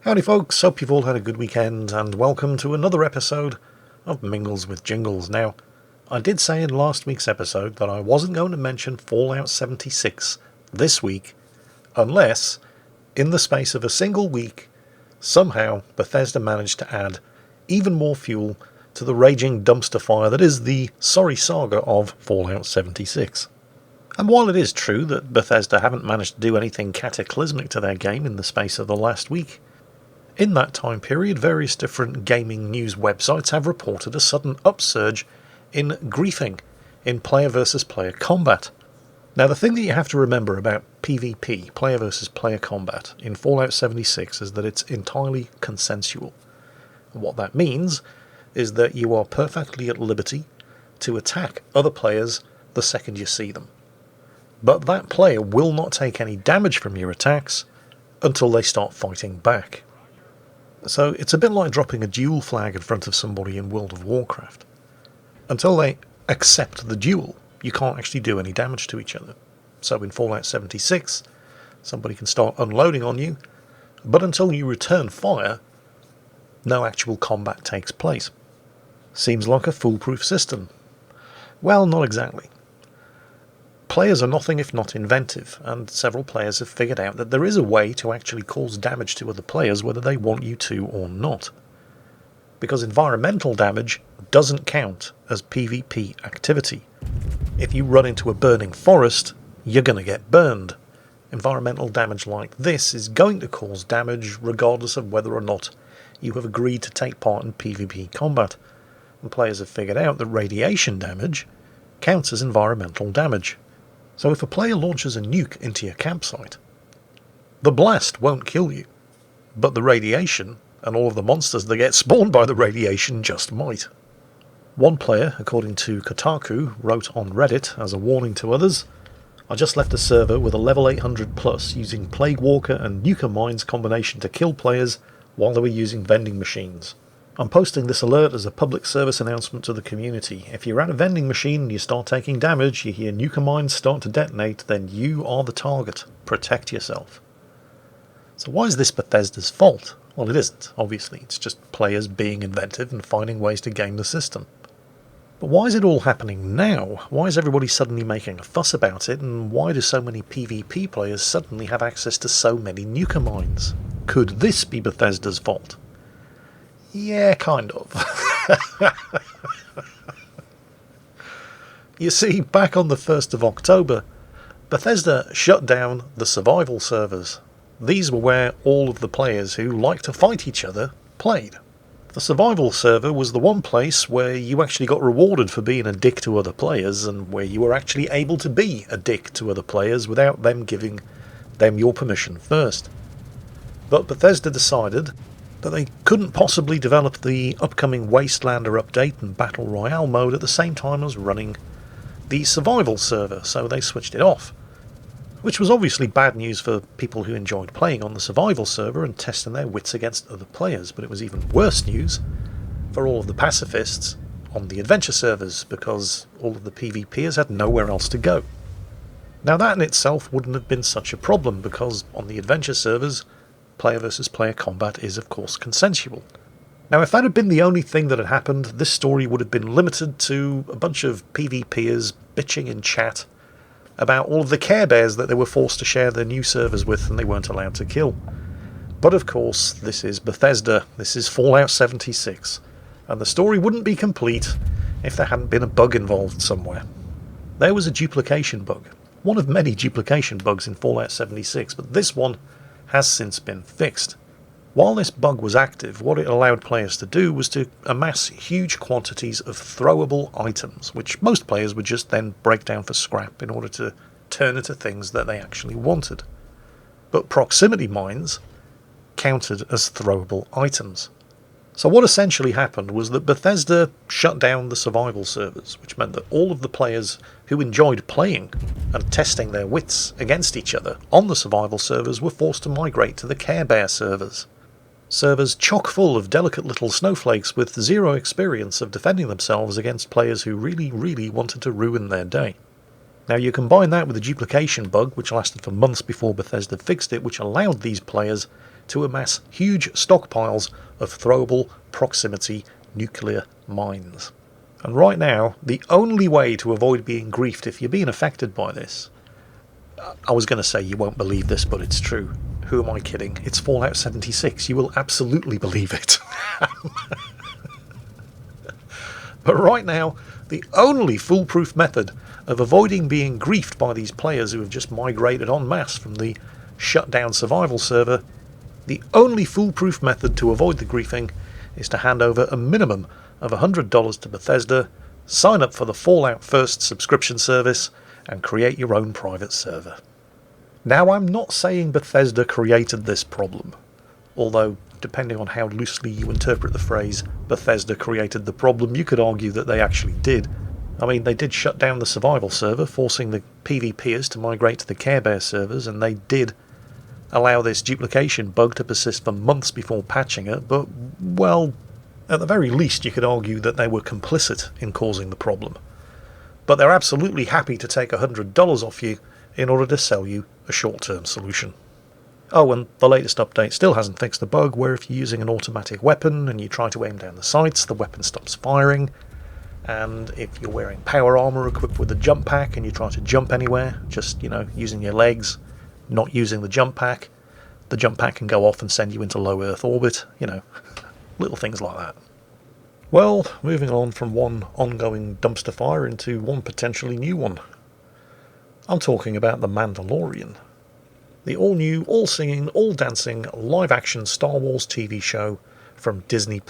Howdy folks, hope you've all had a good weekend and welcome to another episode of Mingles with Jingles. Now, I did say in last week's episode that I wasn't going to mention Fallout 76 this week unless, in the space of a single week, somehow Bethesda managed to add even more fuel to the raging dumpster fire that is the sorry saga of Fallout 76. And while it is true that Bethesda haven't managed to do anything cataclysmic to their game in the space of the last week, in that time period various different gaming news websites have reported a sudden upsurge in griefing in player versus player combat. Now the thing that you have to remember about PvP, player versus player combat, in Fallout 76 is that it's entirely consensual. And what that means is that you are perfectly at liberty to attack other players the second you see them. But that player will not take any damage from your attacks until they start fighting back. So it's a bit like dropping a duel flag in front of somebody in World of Warcraft. Until they accept the duel, you can't actually do any damage to each other. So in Fallout 76, somebody can start unloading on you, but until you return fire, no actual combat takes place. Seems like a foolproof system. Well, not exactly. Players are nothing if not inventive, and several players have figured out that there is a way to actually cause damage to other players whether they want you to or not. Because environmental damage doesn't count as PvP activity. If you run into a burning forest, you're going to get burned. Environmental damage like this is going to cause damage regardless of whether or not you have agreed to take part in PvP combat. And players have figured out that radiation damage counts as environmental damage. So if a player launches a nuke into your campsite, the blast won't kill you, but the radiation and all of the monsters that get spawned by the radiation just might. One player, according to Kotaku, wrote on Reddit as a warning to others, "I just left a server with a level 800 plus using Plague Walker and Nuka Mines combination to kill players while they were using vending machines. I'm posting this alert as a public service announcement to the community. If you're at a vending machine and you start taking damage, you hear Nuka Mines start to detonate, then you are the target. Protect yourself." So why is this Bethesda's fault? Well, it isn't, obviously. It's just players being inventive and finding ways to game the system. But why is it all happening now? Why is everybody suddenly making a fuss about it, and why do so many PvP players suddenly have access to so many Nuka Mines? Could this be Bethesda's fault? Yeah, kind of. You see, back on the 1st of October, Bethesda shut down the survival servers. These were where all of the players who like to fight each other played. The survival server was the one place where you actually got rewarded for being a dick to other players, and where you were actually able to be a dick to other players without them giving them your permission first. But Bethesda decided that they couldn't possibly develop the upcoming Wastelander update and Battle Royale mode at the same time as running the survival server, so they switched it off. Which was obviously bad news for people who enjoyed playing on the survival server and testing their wits against other players, but it was even worse news for all of the pacifists on the adventure servers, because all of the PvPers had nowhere else to go. Now that in itself wouldn't have been such a problem, because on the adventure servers, player versus player combat is of course consensual. Now if that had been the only thing that had happened, this story would have been limited to a bunch of PvPers bitching in chat about all of the Care Bears that they were forced to share their new servers with and they weren't allowed to kill. But of course, this is Bethesda, this is Fallout 76, and the story wouldn't be complete if there hadn't been a bug involved somewhere. There was a duplication bug, one of many duplication bugs in Fallout 76, but this one has since been fixed. While this bug was active, what it allowed players to do was to amass huge quantities of throwable items, which most players would just then break down for scrap in order to turn into things that they actually wanted. But proximity mines counted as throwable items. So what essentially happened was that Bethesda shut down the survival servers, which meant that all of the players who enjoyed playing and testing their wits against each other on the survival servers were forced to migrate to the Care Bear servers. Servers chock full of delicate little snowflakes with zero experience of defending themselves against players who really wanted to ruin their day. Now you combine that with the duplication bug, which lasted for months before Bethesda fixed it, which allowed these players to amass huge stockpiles of throwable proximity nuclear mines. And right now, the only way to avoid being griefed if you're being affected by this, I was going to say you won't believe this, but it's true. Who am I kidding? It's Fallout 76. You will absolutely believe it. But right now, the only foolproof method of avoiding being griefed by these players who have just migrated en masse from the shutdown survival server, the only foolproof method to avoid the griefing is to hand over a minimum of $100 to Bethesda, sign up for the Fallout First subscription service, and create your own private server. Now, I'm not saying Bethesda created this problem, although depending on how loosely you interpret the phrase Bethesda created the problem, you could argue that they actually did. I mean, they did shut down the survival server, forcing the PvPers to migrate to the Care Bear servers, and they did allow this duplication bug to persist for months before patching it, but, well, at the very least you could argue that they were complicit in causing the problem. But they're absolutely happy to take $100 off you in order to sell you a short-term solution. Oh, and the latest update still hasn't fixed the bug where if you're using an automatic weapon and you try to aim down the sights, the weapon stops firing. And if you're wearing power armor equipped with a jump pack and you try to jump anywhere, just, using your legs, not using the jump pack can go off and send you into low Earth orbit, little things like that. Well, moving on from one ongoing dumpster fire into one potentially new one. I'm talking about The Mandalorian, the all-new, all-singing, all-dancing, live-action Star Wars TV show from Disney+.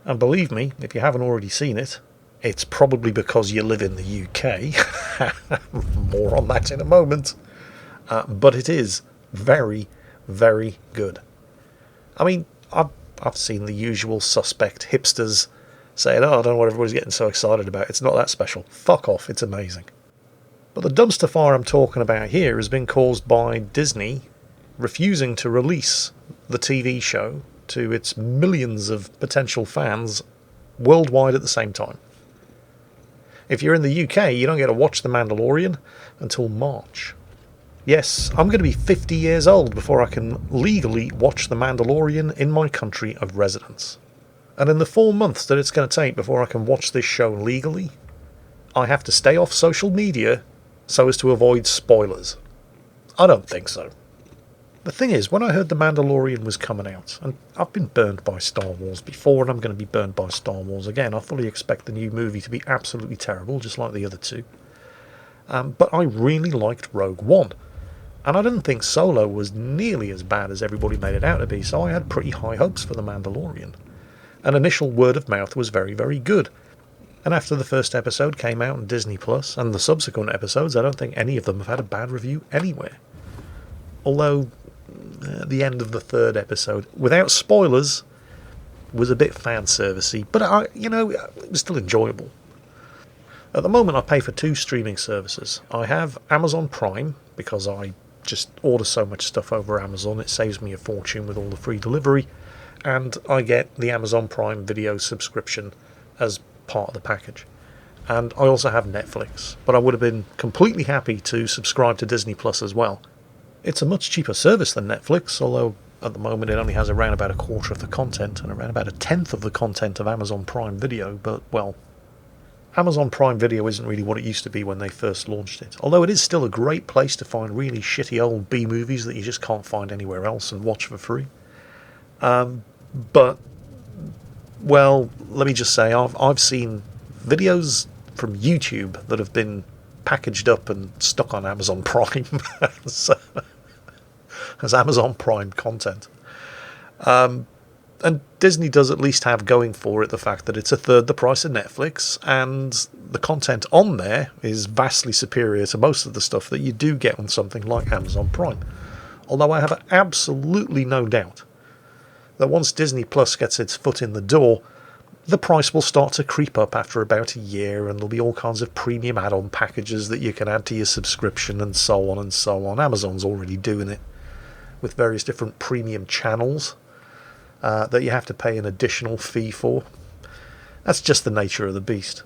And believe me, if you haven't already seen it, it's probably because you live in the UK. More on that in a moment. But it is very, very good. I mean, I've seen the usual suspect hipsters saying, I don't know what everybody's getting so excited about. It's not that special. Fuck off, it's amazing. But the dumpster fire I'm talking about here has been caused by Disney refusing to release the TV show to its millions of potential fans worldwide at the same time. If you're in the UK, you don't get to watch The Mandalorian until March. Yes, I'm going to be 50 years old before I can legally watch The Mandalorian in my country of residence. And in the 4 months that it's going to take before I can watch this show legally, I have to stay off social media so as to avoid spoilers. I don't think so. The thing is, when I heard The Mandalorian was coming out, and I've been burned by Star Wars before, and I'm going to be burned by Star Wars again, I fully expect the new movie to be absolutely terrible, just like the other two. But I really liked Rogue One. And I didn't think Solo was nearly as bad as everybody made it out to be, so I had pretty high hopes for The Mandalorian. And initial word of mouth was very, very good. And after the first episode came out on Disney+, and the subsequent episodes, I don't think any of them have had a bad review anywhere. Although, the end of the third episode, without spoilers, was a bit fan-servicey, but it was still enjoyable. At the moment I pay for 2 streaming services. I have Amazon Prime, because I just order so much stuff over Amazon, it saves me a fortune with all the free delivery, and I get the Amazon Prime Video subscription as part of the package. And I also have Netflix, but I would have been completely happy to subscribe to Disney Plus as well. It's a much cheaper service than Netflix, although at the moment it only has around about a quarter of the content and around about a tenth of the content of Amazon Prime Video, but, well, Amazon Prime Video isn't really what it used to be when they first launched it, although it is still a great place to find really shitty old B-movies that you just can't find anywhere else and watch for free. But, well, let me just say, I've seen videos from YouTube that have been packaged up and stuck on Amazon Prime as Amazon Prime content. And Disney does at least have going for it the fact that it's a third the price of Netflix, and the content on there is vastly superior to most of the stuff that you do get on something like Amazon Prime. Although I have absolutely no doubt that once Disney Plus gets its foot in the door, the price will start to creep up after about a year, and there'll be all kinds of premium add-on packages that you can add to your subscription and so on and so on. Amazon's already doing it with various different premium channels that you have to pay an additional fee for. That's just the nature of the beast.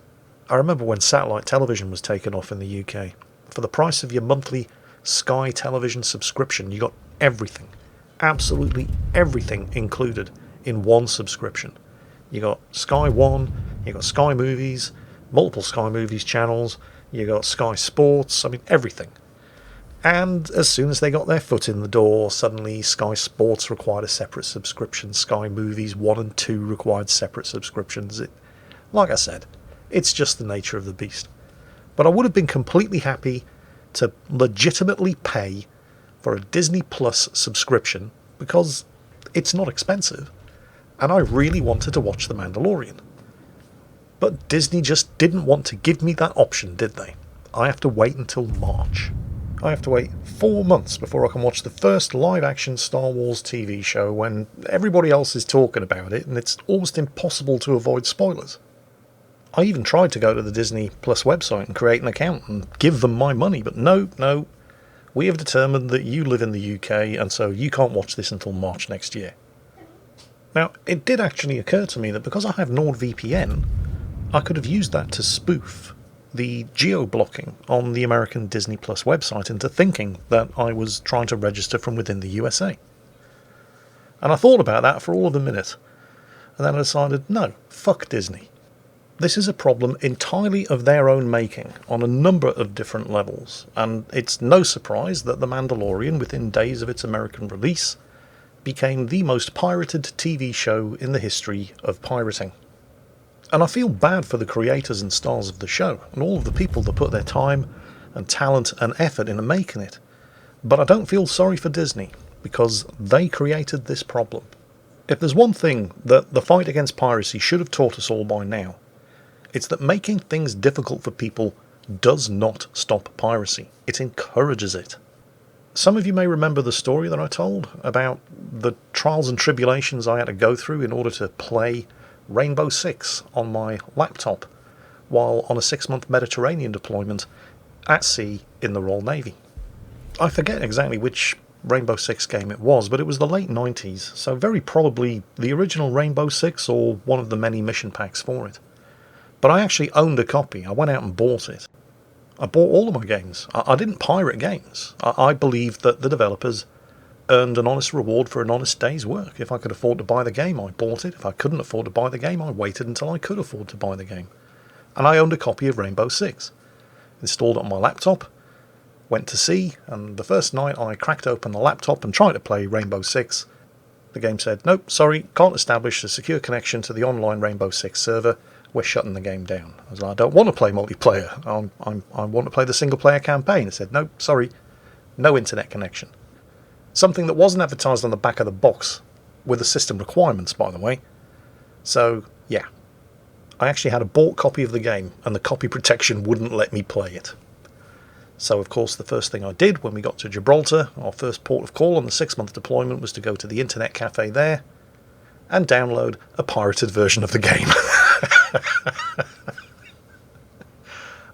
I remember when satellite television was taken off in the UK. For the price of your monthly Sky television subscription, you got everything, absolutely everything included in one subscription. You got Sky One, you got Sky Movies, multiple Sky Movies channels, you got Sky Sports, I mean everything. And as soon as they got their foot in the door, suddenly Sky Sports required a separate subscription, Sky Movies 1 and 2 required separate subscriptions. Like I said, it's just the nature of the beast. But I would have been completely happy to legitimately pay for a Disney Plus subscription because it's not expensive, and I really wanted to watch The Mandalorian. But Disney just didn't want to give me that option, did they? I have to wait until March. I have to wait 4 months before I can watch the first live-action Star Wars TV show when everybody else is talking about it, and it's almost impossible to avoid spoilers. I even tried to go to the Disney Plus website and create an account and give them my money, but no, we have determined that you live in the UK, and so you can't watch this until March next year. Now, it did actually occur to me that because I have NordVPN, I could have used that to spoof the geo-blocking on the American Disney Plus website into thinking that I was trying to register from within the USA. And I thought about that for all of a minute, and then I decided, no, fuck Disney. This is a problem entirely of their own making on a number of different levels, and it's no surprise that The Mandalorian, within days of its American release, became the most pirated TV show in the history of pirating. And I feel bad for the creators and stars of the show, and all of the people that put their time and talent and effort into making it. But I don't feel sorry for Disney, because they created this problem. If there's one thing that the fight against piracy should have taught us all by now, it's that making things difficult for people does not stop piracy. It encourages it. Some of you may remember the story that I told about the trials and tribulations I had to go through in order to play Rainbow Six on my laptop while on a 6-month Mediterranean deployment at sea in the Royal Navy. I forget exactly which Rainbow Six game it was, but it was the late 90s, so very probably the original Rainbow Six or one of the many mission packs for it. But I actually owned a copy. I went out and bought it. I bought all of my games. I didn't pirate games. I believed that the developers earned an honest reward for an honest day's work. If I could afford to buy the game, I bought it. If I couldn't afford to buy the game, I waited until I could afford to buy the game. And I owned a copy of Rainbow Six. Installed it on my laptop, went to sea, and the first night I cracked open the laptop and tried to play Rainbow Six. The game said, nope, sorry, can't establish a secure connection to the online Rainbow Six server. We're shutting the game down. I was like, I don't want to play multiplayer. I want to play the single-player campaign. It said, nope, sorry, no internet connection. Something that wasn't advertised on the back of the box with the system requirements, by the way. So, yeah. I actually had a bought copy of the game, and the copy protection wouldn't let me play it. So, of course, the first thing I did when we got to Gibraltar, our first port of call on the 6-month deployment, was to go to the internet cafe there and download a pirated version of the game.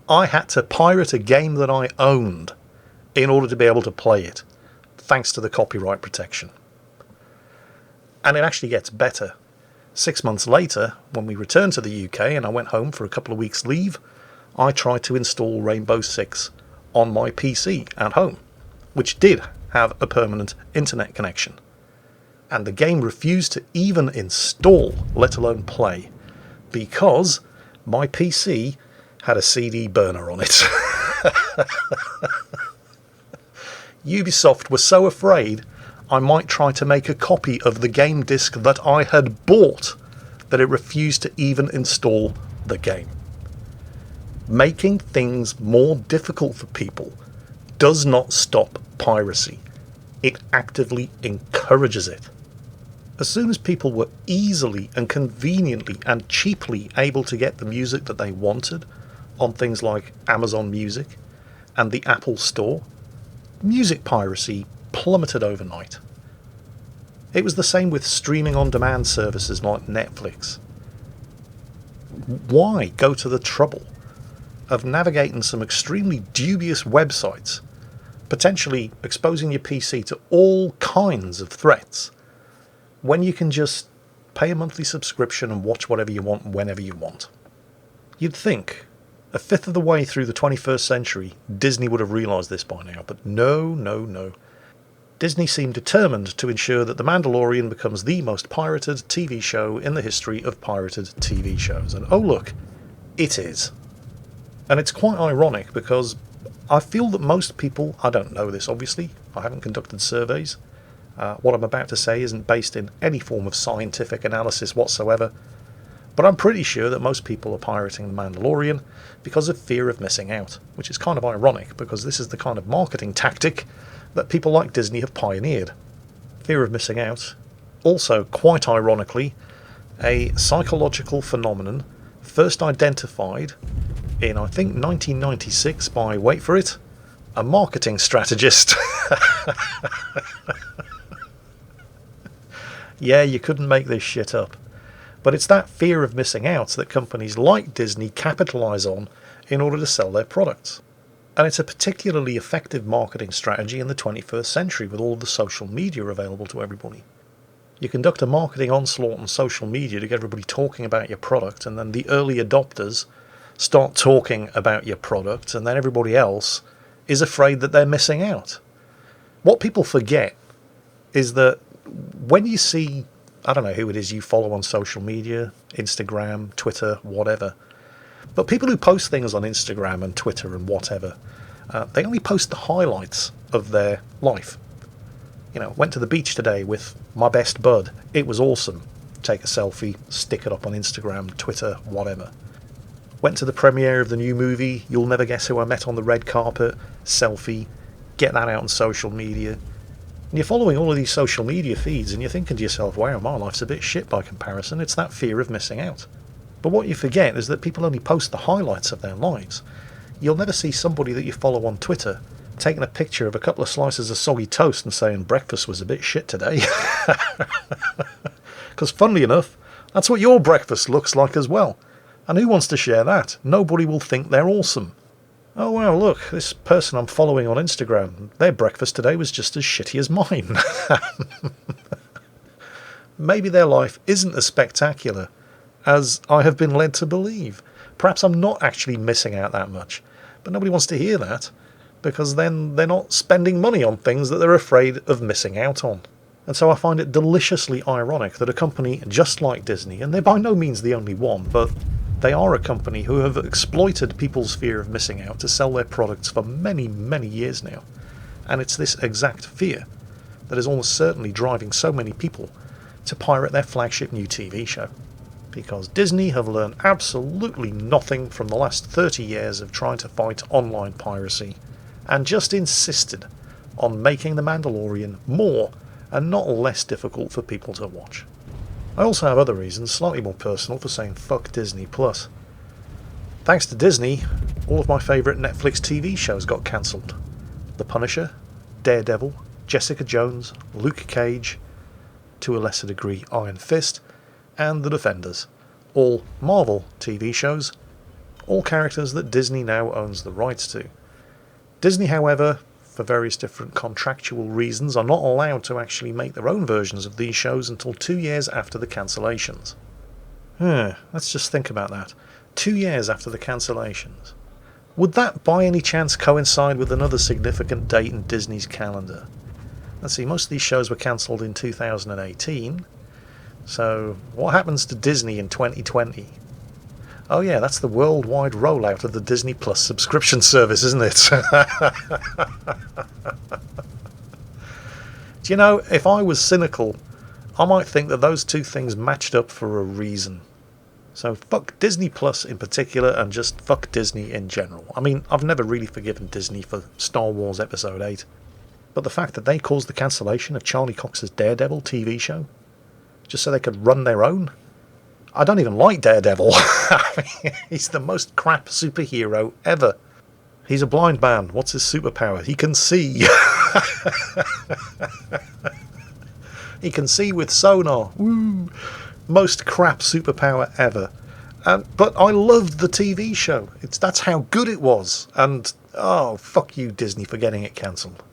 I had to pirate a game that I owned in order to be able to play it, thanks to the copyright protection. And it actually gets better. 6 months later, when we returned to the UK and I went home for a couple of weeks' leave, I tried to install Rainbow Six on my PC at home, which did have a permanent internet connection. And the game refused to even install, let alone play, because my PC had a CD burner on it. Ubisoft was so afraid I might try to make a copy of the game disc that I had bought that it refused to even install the game. Making things more difficult for people does not stop piracy. It actively encourages it. As soon as people were easily and conveniently and cheaply able to get the music that they wanted on things like Amazon Music and the Apple Store, music piracy plummeted overnight. It was the same with streaming on-demand services like Netflix. Why go to the trouble of navigating some extremely dubious websites, potentially exposing your PC to all kinds of threats, when you can just pay a monthly subscription and watch whatever you want whenever you want? You'd think a fifth of the way through the 21st century Disney would have realised this by now, but no. Disney seemed determined to ensure that The Mandalorian becomes the most pirated TV show in the history of pirated TV shows. And oh look, it is. And it's quite ironic because I feel that most people, I don't know this obviously, I haven't conducted surveys. What I'm about to say isn't based in any form of scientific analysis whatsoever, but I'm pretty sure that most people are pirating The Mandalorian because of fear of missing out, which is kind of ironic because this is the kind of marketing tactic that people like Disney have pioneered. Fear of missing out. Also, quite ironically, a psychological phenomenon first identified in, I think, 1996 by, wait for it, a marketing strategist. Yeah, you couldn't make this shit up. But it's that fear of missing out that companies like Disney capitalise on in order to sell their products. And it's a particularly effective marketing strategy in the 21st century with all of the social media available to everybody. You conduct a marketing onslaught on social media to get everybody talking about your product, and then the early adopters start talking about your product, and then everybody else is afraid that they're missing out. What people forget is that when you see, I don't know who it is you follow on social media, Instagram, Twitter, whatever, but people who post things on Instagram and Twitter and whatever, they only post the highlights of their life. You know, went to the beach today with my best bud. It was awesome. Take a selfie, stick it up on Instagram, Twitter, whatever. Went to the premiere of the new movie, You'll Never Guess Who I Met on the Red Carpet, selfie, get that out on social media. And you're following all of these social media feeds and you're thinking to yourself, wow, my life's a bit shit by comparison. It's that fear of missing out. But what you forget is that people only post the highlights of their lives. You'll never see somebody that you follow on Twitter taking a picture of a couple of slices of soggy toast and saying breakfast was a bit shit today. Because funnily enough, that's what your breakfast looks like as well. And who wants to share that? Nobody will think they're awesome. Oh wow, look, this person I'm following on Instagram, their breakfast today was just as shitty as mine. Maybe their life isn't as spectacular as I have been led to believe. Perhaps I'm not actually missing out that much. But nobody wants to hear that, because then they're not spending money on things that they're afraid of missing out on. And so I find it deliciously ironic that a company just like Disney, and they're by no means the only one, but they are a company who have exploited people's fear of missing out to sell their products for many, many years now. And it's this exact fear that is almost certainly driving so many people to pirate their flagship new TV show. Because Disney have learned absolutely nothing from the last 30 years of trying to fight online piracy, and just insisted on making The Mandalorian more and not less difficult for people to watch. I also have other reasons, slightly more personal, for saying fuck Disney+. Thanks to Disney, all of my favourite Netflix TV shows got cancelled. The Punisher, Daredevil, Jessica Jones, Luke Cage, to a lesser degree Iron Fist, and The Defenders. All Marvel TV shows, all characters that Disney now owns the rights to. Disney, however, for various different contractual reasons, are not allowed to actually make their own versions of these shows until 2 years after the cancellations. Let's just think about that. 2 years after the cancellations. Would that by any chance coincide with another significant date in Disney's calendar? Let's see, most of these shows were cancelled in 2018. So, what happens to Disney in 2020? Oh yeah, that's the worldwide rollout of the Disney Plus subscription service, isn't it? Do you know, if I was cynical, I might think that those two things matched up for a reason. So fuck Disney Plus in particular, and just fuck Disney in general. I mean, I've never really forgiven Disney for Star Wars Episode 8. But the fact that they caused the cancellation of Charlie Cox's Daredevil TV show, just so they could run their own? I don't even like Daredevil. He's the most crap superhero ever. He's a blind man. What's his superpower? He can see. He can see with sonar. Woo! Most crap superpower ever. But I loved the TV show. That's how good it was. And, oh, fuck you, Disney, for getting it cancelled.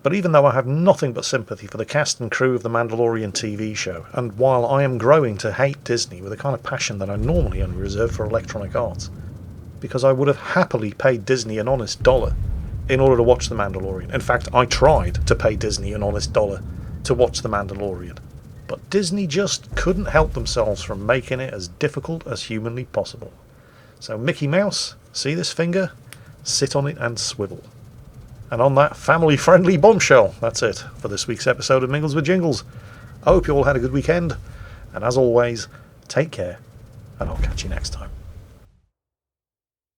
But even though I have nothing but sympathy for the cast and crew of the Mandalorian TV show, and while I am growing to hate Disney with a kind of passion that I normally only reserve for Electronic Arts, because I would have happily paid Disney an honest dollar in order to watch The Mandalorian. In fact, I tried to pay Disney an honest dollar to watch The Mandalorian, but Disney just couldn't help themselves from making it as difficult as humanly possible. So Mickey Mouse, see this finger? Sit on it and swivel. And on that family-friendly bombshell, that's it for this week's episode of Mingles with Jingles. I hope you all had a good weekend, and as always, take care, and I'll catch you next time.